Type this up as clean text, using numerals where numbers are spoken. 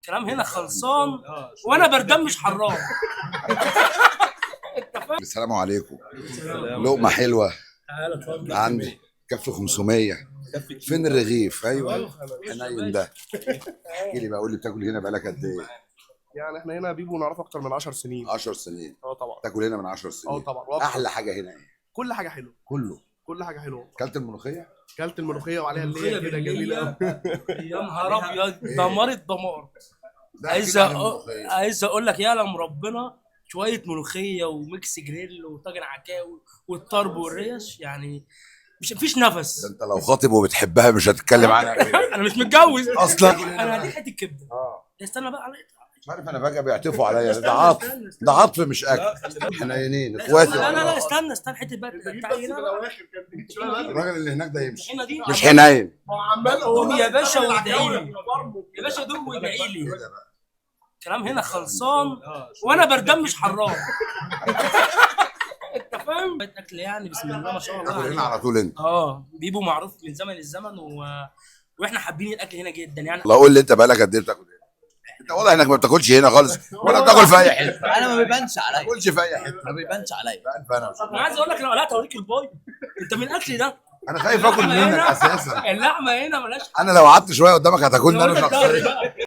الكلام هنا خلصان وانا بردان مش حرام. انت فاهم؟ السلام عليكم. لقمه حلوه تعالى اتفضل. عندي كف 500. فين الرغيف؟ ايوه حنين ده. احكي لي بقى، قول لي بتاكل هنا بقالك قد ايه؟ يعني احنا هنا بيبو نعرف اكتر من 10 سنين. 10 سنين. طبعا. تاكل هنا من 10 سنين. طبعا. احلى حاجه هنا ايه؟ كل حاجه حلوه. كل حاجه حلوه. اكلت الملوخيه؟ كلت الملوخيه وعليها اللي كده جميله. يا نهار ابيض، دمار الدمار. ده أكيد عن عايز اقول لك يعلم ربنا، شويه ملوخيه وميكس جريل وطاجن عكاوي والطرب والريش، يعني مش مفيش نفس. ده انت لو خاطب وبتحبها مش هتتكلم عنها كده. انا مش متجوز اصلا. انا هديك حته كبده. استنى بقى مش عارف انا فجاه بيعطفوا عليا. ده عطف، ده عطف مش اكل. حنينين اخواتي. لا استنى حته بقى الراجل اللي هناك ده يمشي. هنا دي مش حنين. قوم يا باشا وادعي لي يا باشا، دوم وادعي لي. الكلام هنا خلصان وانا بردان مش حرام. انت فاهم؟ اكل يعني بسم الله ما شاء الله تاكل هنا عليه. على طول انت؟ بيبو معروف من زمن الزمن واحنا حابين الاكل هنا جدا يعني. الله، قول لي انت بقالك قد ايه بتاكل هنا؟ انت واضح انك ما بتاكلش هنا خالص ولا بتاكل في اي حته. انا ما بيبانش عليا. ما بتاكلش في اي حته. ما بيبانش عليا. انا عايز اقول لك لو قلعت اوريك الباي. انت من الاكل ده. انا خايف اكل منك اساسا. اللحمه هنا ملهاش. انا لو قعدت شويه قدامك هتاكلني انا شخصيا.